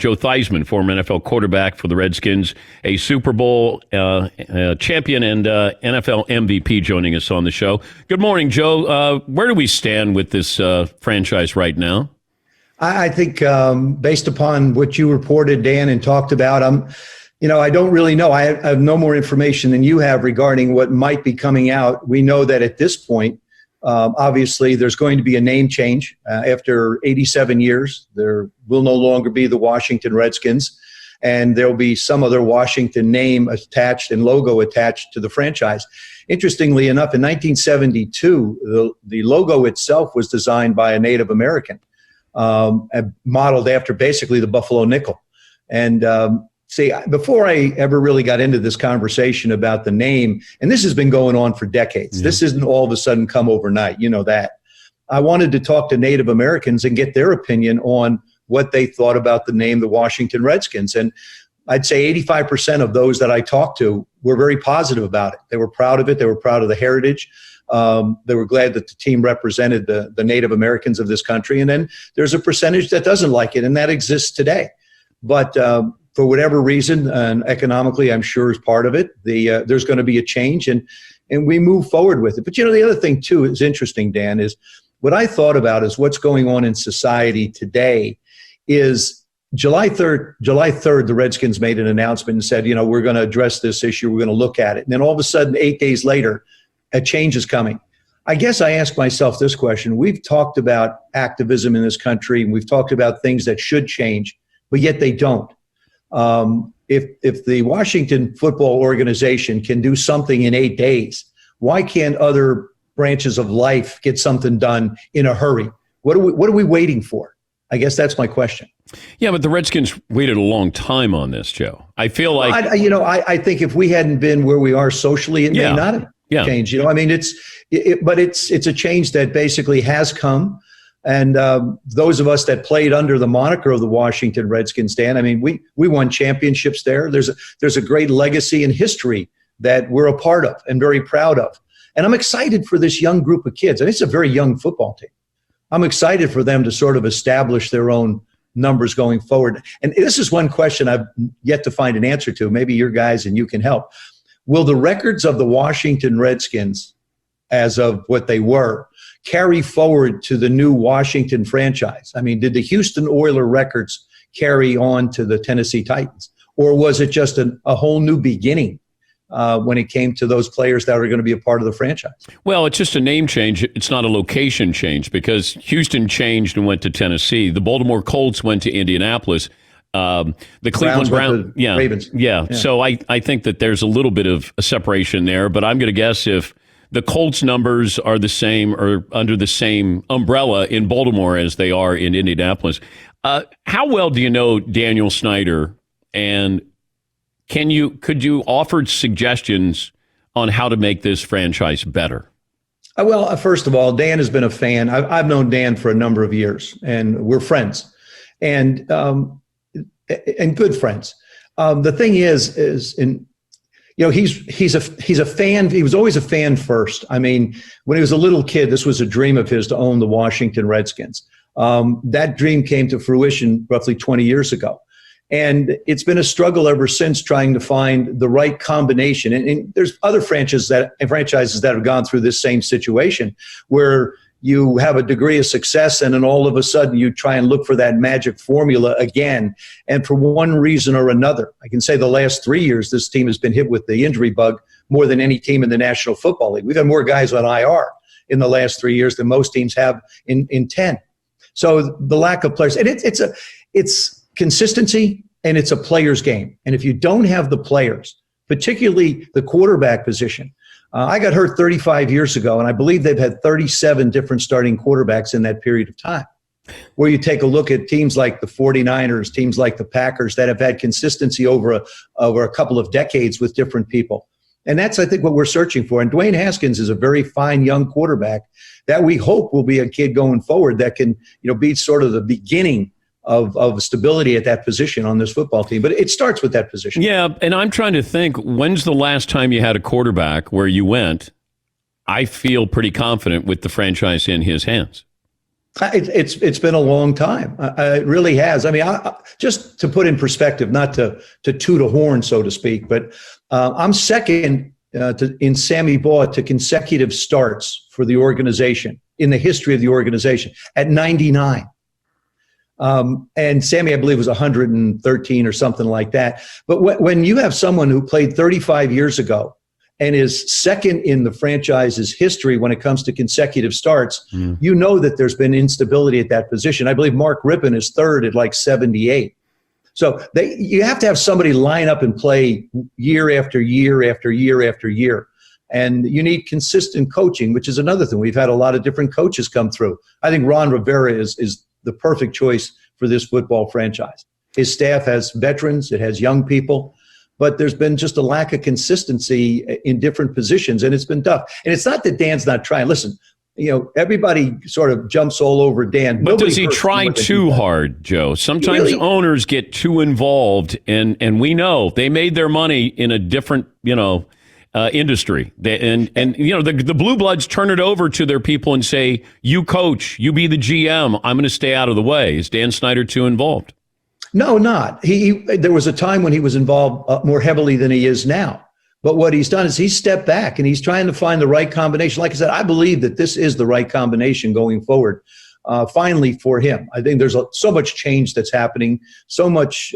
Joe Theismann, former NFL quarterback for the Redskins, a Super Bowl champion and NFL MVP, joining us on the show. Good morning, Joe. Where do we stand with this franchise right now? I think based upon what you reported, Dan, and talked about, I don't really know. I have no more information than you have regarding what might be coming out. We know that at this point, obviously, there's going to be a name change. After 87 years, there will no longer be the Washington Redskins, and there'll be some other Washington name attached and logo attached to the franchise. Interestingly enough, in 1972, the logo itself was designed by a Native American, modeled after basically the Buffalo nickel. And before I ever really got into this conversation about the name, and this has been going on for decades. Yeah. This isn't all of a sudden come overnight, you know that. I wanted to talk to Native Americans and get their opinion on what they thought about the name, the Washington Redskins. And I'd say 85% of those that I talked to were very positive about it. They were proud of it. They were proud of the heritage. They were glad that the team represented the Native Americans of this country. And then there's a percentage that doesn't like it, and that exists today. But for whatever reason, and economically, I'm sure is part of it, there's going to be a change, and we move forward with it. But, the other thing, too, is interesting, Dan, is what I thought about is what's going on in society today is July 3rd, the Redskins made an announcement and said, we're going to address this issue. We're going to look at it. And then all of a sudden, 8 days later, a change is coming. I guess I ask myself this question. We've talked about activism in this country, and we've talked about things that should change, but yet they don't. If the Washington football organization can do something in 8 days, why can't other branches of life get something done in a hurry? What are we waiting for? I guess that's my question. Yeah, but the Redskins waited a long time on this, Joe. I feel like I think if we hadn't been where we are socially, it may not have changed. But it's a change that basically has come. And those of us that played under the moniker of the Washington Redskins, Dan, we won championships there. There's a great legacy and history that we're a part of and very proud of. And I'm excited for this young group of kids. And it's a very young football team. I'm excited for them to sort of establish their own numbers going forward. And this is one question I've yet to find an answer to. Maybe your guys and you can help. Will the records of the Washington Redskins, as of what they were, carry forward to the new Washington franchise? Did the Houston Oilers records carry on to the Tennessee Titans? Or was it just a whole new beginning when it came to those players that are going to be a part of the franchise? Well, it's just a name change. It's not a location change because Houston changed and went to Tennessee. The Baltimore Colts went to Indianapolis. The Cleveland Browns, Ravens. Yeah. So I think that there's a little bit of a separation there, but I'm going to guess if the Colts numbers are the same or under the same umbrella in Baltimore as they are in Indianapolis. How well do you know Daniel Snyder, and could you offer suggestions on how to make this franchise better? Well, first of all, Dan has been a fan. I've known Dan for a number of years, and we're friends, and good friends. The thing is he's a fan. He was always a fan first. When he was a little kid, this was a dream of his to own the Washington Redskins. That dream came to fruition roughly 20 years ago. And it's been a struggle ever since trying to find the right combination. And there's other franchises that have gone through this same situation where you have a degree of success and then all of a sudden you try and look for that magic formula again. And for one reason or another, I can say the last 3 years, this team has been hit with the injury bug more than any team in the National Football League. We've had more guys on IR in the last 3 years than most teams have in 10. So the lack of players, and it's consistency, and it's a player's game. And if you don't have the players, particularly the quarterback position, I got hurt 35 years ago, and I believe they've had 37 different starting quarterbacks in that period of time. Where you take a look at teams like the 49ers, teams like the Packers that have had consistency over a couple of decades with different people. And that's, I think, what we're searching for. And Dwayne Haskins is a very fine young quarterback that we hope will be a kid going forward that can, be sort of the beginning of stability at that position on this football team. But it starts with that position. Yeah, and I'm trying to think, when's the last time you had a quarterback where you went, I feel pretty confident with the franchise in his hands? It's been a long time. It really has. I mean, just to put in perspective, not to toot a horn, so to speak, but I'm second in Sammy Baugh to consecutive starts for the organization in the history of the organization at 99. And Sammy, I believe, was 113 or something like that. But when you have someone who played 35 years ago and is second in the franchise's history when it comes to consecutive starts, you know that there's been instability at that position. I believe Mark Rippon is third at like 78. So you have to have somebody line up and play year after year after year after year. And you need consistent coaching, which is another thing. We've had a lot of different coaches come through. I think Ron Rivera is the perfect choice for this football franchise. His staff has veterans, it has young people, but there's been just a lack of consistency in different positions, and it's been tough. And it's not that Dan's not trying. Listen, everybody sort of jumps all over Dan. But does he try too hard, Joe? Sometimes owners get too involved, and we know they made their money in a different, industry. The Blue Bloods turn it over to their people and say, you coach, you be the GM, I'm going to stay out of the way. Is Dan Snyder too involved? No, not. There was a time when he was involved more heavily than he is now. But what he's done is he's stepped back and he's trying to find the right combination. Like I said, I believe that this is the right combination going forward, finally for him. I think there's so much change that's happening, so much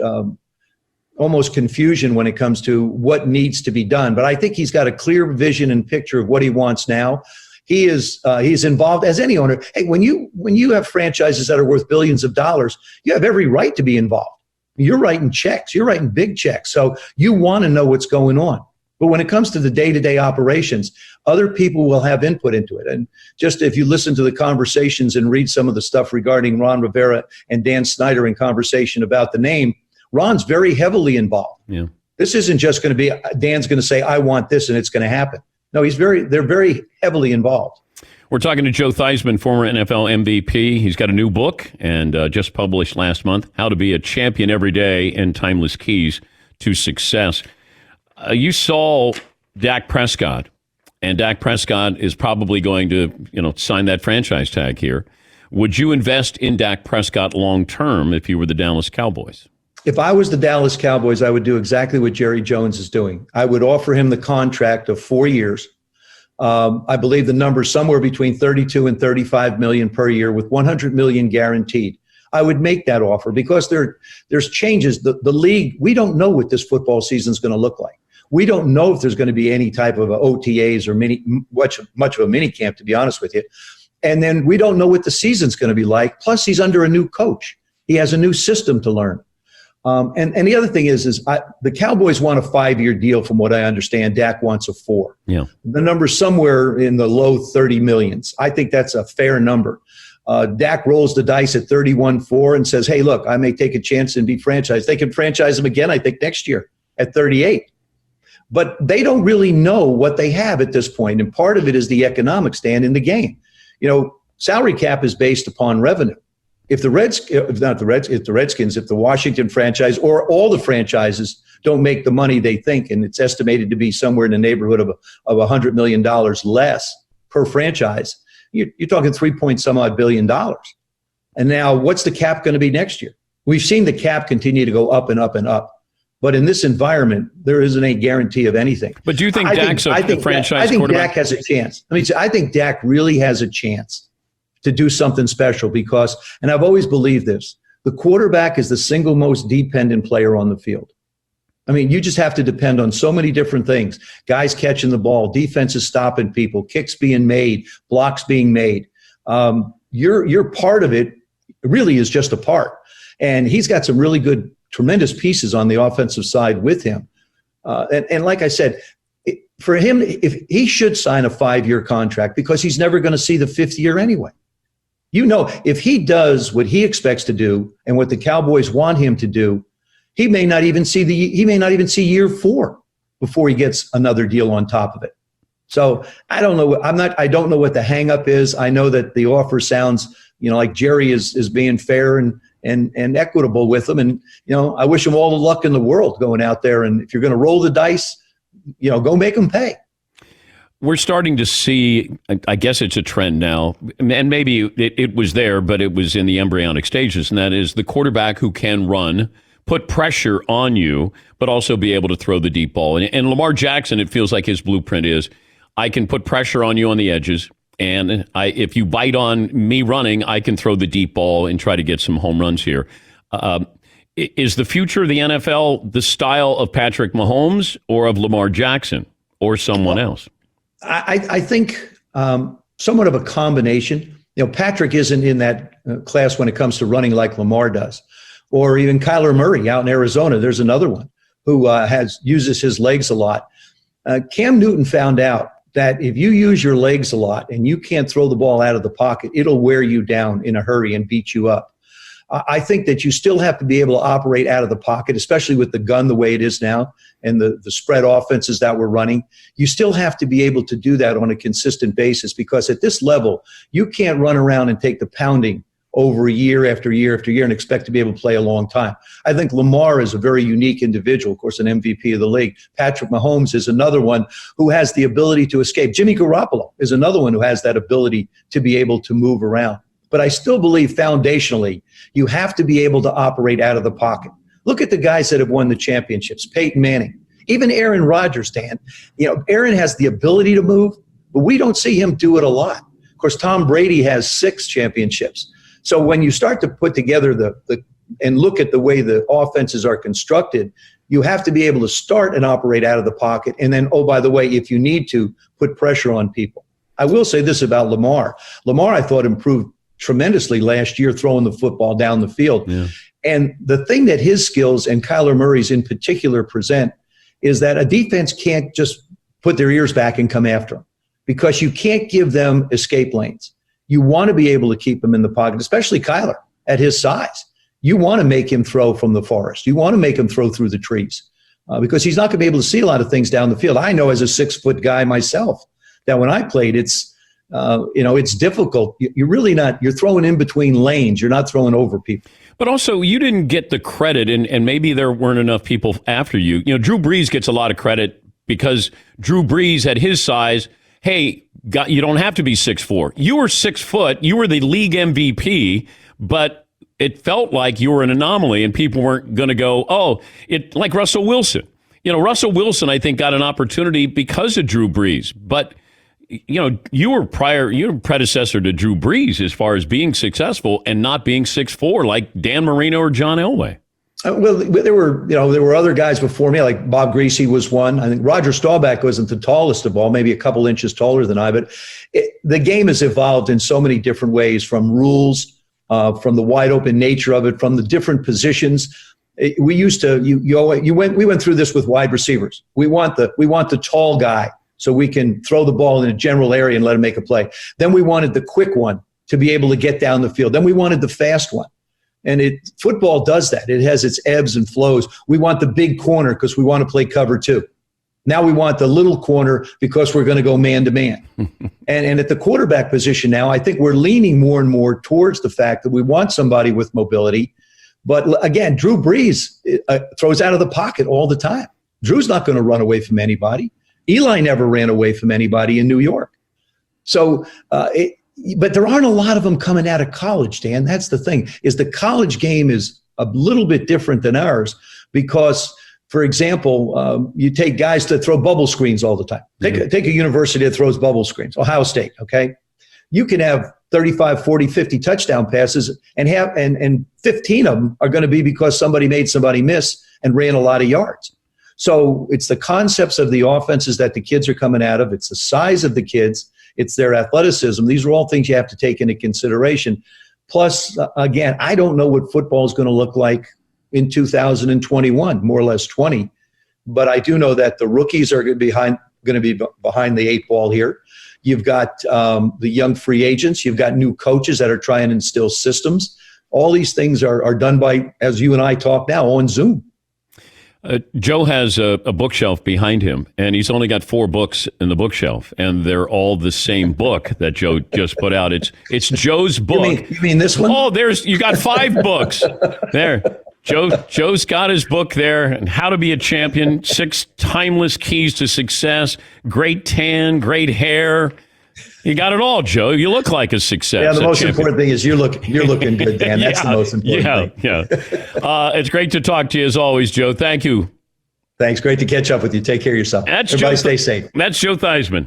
almost confusion when it comes to what needs to be done. But I think he's got a clear vision and picture of what he wants now. He's involved as any owner. Hey, when you have franchises that are worth billions of dollars, you have every right to be involved. You're writing checks. You're writing big checks. So you want to know what's going on. But when it comes to the day-to-day operations, other people will have input into it. And just if you listen to the conversations and read some of the stuff regarding Ron Rivera and Dan Snyder in conversation about the name, Ron's very heavily involved. Yeah. This isn't just going to be Dan's going to say, I want this, and it's going to happen. No, they're very heavily involved. We're talking to Joe Theismann, former NFL MVP. He's got a new book and just published last month, How to Be a Champion Every Day and Timeless Keys to Success. You saw Dak Prescott, and Dak Prescott is probably going to, sign that franchise tag here. Would you invest in Dak Prescott long term if you were the Dallas Cowboys? If I was the Dallas Cowboys, I would do exactly what Jerry Jones is doing. I would offer him the contract of 4 years. I believe the number is somewhere between 32 and 35 million per year with 100 million guaranteed. I would make that offer because there's changes. The league, we don't know what this football season is going to look like. We don't know if there's going to be any type of OTAs or much of a mini camp, to be honest with you. And then we don't know what the season's going to be like. Plus, he's under a new coach. He has a new system to learn. And the other thing is the Cowboys want a 5-year deal, from what I understand. Dak wants a 4. Yeah. The number's somewhere in the low 30 millions. I think that's a fair number. Dak rolls the dice at 31-4 and says, hey, look, I may take a chance and be franchised. They can franchise him again, I think, next year at 38. But they don't really know what they have at this point. And part of it is the economic stand in the game. Salary cap is based upon revenue. If the Redskins, if the Washington franchise or all the franchises don't make the money they think, and it's estimated to be somewhere in the neighborhood of $100 million less per franchise, you're talking $3-some-odd billion. And now what's the cap going to be next year? We've seen the cap continue to go up and up and up. But in this environment, there isn't a guarantee of anything. But do you think Dak's a franchise quarterback? I think Dak has a chance. I think Dak really has a chance to do something special because, and I've always believed this, the quarterback is the single most dependent player on the field. You just have to depend on so many different things. Guys catching the ball, defenses stopping people, kicks being made, blocks being made. You're part of it. It really is just a part. And he's got some really good, tremendous pieces on the offensive side with him. And like I said, for him, if he should sign a 5-year contract because he's never going to see the 5th year anyway. If he does what he expects to do and what the Cowboys want him to do, he may not even see year 4 before he gets another deal on top of it. So I don't know. I don't know what the hang up is. I know that the offer sounds, like Jerry is being fair and equitable with them. And, I wish him all the luck in the world going out there. And if you're going to roll the dice, go make them pay. we're starting to see, I guess it's a trend now, and maybe it was there, but it was in the embryonic stages, and that is the quarterback who can run, put pressure on you, but also be able to throw the deep ball. And Lamar Jackson, it feels like his blueprint is, I can put pressure on you on the edges, and if you bite on me running, I can throw the deep ball and try to get some home runs here. Is the future of the NFL the style of Patrick Mahomes or of Lamar Jackson or someone else? I think somewhat of a combination. Patrick isn't in that class when it comes to running like Lamar does, or even Kyler Murray out in Arizona. There's another one who uses his legs a lot. Cam Newton found out that if you use your legs a lot and you can't throw the ball out of the pocket, it'll wear you down in a hurry and beat you up. I think that you still have to be able to operate out of the pocket, especially with the gun the way it is now and the spread offenses that we're running. You still have to be able to do that on a consistent basis, because at this level, you can't run around and take the pounding over year after year after year and expect to be able to play a long time. I think Lamar is a very unique individual, of course, an MVP of the league. Patrick Mahomes is another one who has the ability to escape. Jimmy Garoppolo is another one who has that ability to be able to move around. But I still believe foundationally, you have to be able to operate out of the pocket. Look at the guys that have won the championships, Peyton Manning, even Aaron Rodgers, Dan. Aaron has the ability to move, but we don't see him do it a lot. Of course, Tom Brady has 6 championships. So when you start to put together and look at the way the offenses are constructed, you have to be able to start and operate out of the pocket. And then, oh, by the way, if you need to, put pressure on people. I will say this about Lamar. Lamar, I thought, improved tremendously last year throwing the football down the field. Yeah. And the thing that his skills and Kyler Murray's in particular present is that a defense can't just put their ears back and come after them, because you can't give them escape lanes. You want to be able to keep him in the pocket, especially Kyler at his size. You want to make him throw from the forest. You want to make him throw through the trees because he's not going to be able to see a lot of things down the field. I know as a 6-foot guy myself that when I played, it's difficult. You're throwing in between lanes. You're not throwing over people. But also, you didn't get the credit, and maybe there weren't enough people after you. Drew Brees gets a lot of credit because Drew Brees at his size, hey, you don't have to be 6'4". You were 6 foot. You were the league MVP, but it felt like you were an anomaly, and people weren't going to go, like Russell Wilson. Russell Wilson, I think, got an opportunity because of Drew Brees, but you were predecessor to Drew Brees as far as being successful and not being 6'4", like Dan Marino or John Elway. Well, there were other guys before me, like Bob Greasy was one. I think Roger Staubach wasn't the tallest of all, maybe a couple inches taller than I. But the game has evolved in so many different ways, from rules, from the wide open nature of it, from the different positions. We used to we went through this with wide receivers. We want the tall guy so we can throw the ball in a general area and let him make a play. Then we wanted the quick one to be able to get down the field. Then we wanted the fast one. And football does that. It has its ebbs and flows. We want the big corner because we want to play cover 2. Now we want the little corner because we're going to go man to man. And at the quarterback position now, I think we're leaning more and more towards the fact that we want somebody with mobility. But again, Drew Brees throws out of the pocket all the time. Drew's not going to run away from anybody. Eli never ran away from anybody in New York. So, but there aren't a lot of them coming out of college, Dan. That's the thing, is the college game is a little bit different than ours because, for example, you take guys that throw bubble screens all the time. Take a university that throws bubble screens, Ohio State, okay? You can have 35, 40, 50 touchdown passes and 15 of them are going to be because somebody made somebody miss and ran a lot of yards. So it's the concepts of the offenses that the kids are coming out of. It's the size of the kids. It's their athleticism. These are all things you have to take into consideration. Plus, again, I don't know what football is going to look like in 2021, more or less 20. But I do know that the rookies are going to be behind the 8 ball here. You've got the young free agents. You've got new coaches that are trying to instill systems. All these things are done by, as you and I talk now, on Zoom. Joe has a bookshelf behind him, and he's only got 4 books in the bookshelf, and they're all the same book that Joe just put out. It's Joe's book. You mean this one? Oh, you got 5 books. There. Joe's got his book there, and How to Be a Champion, 6 Timeless Keys to Success, great tan, great hair. You got it all, Joe. You look like a success. Yeah, the most important thing is you're looking good, Dan. That's the most important thing. Yeah. It's great to talk to you as always, Joe. Thank you. Thanks. Great to catch up with you. Take care of yourself. Everybody stay safe. That's Joe Theismann.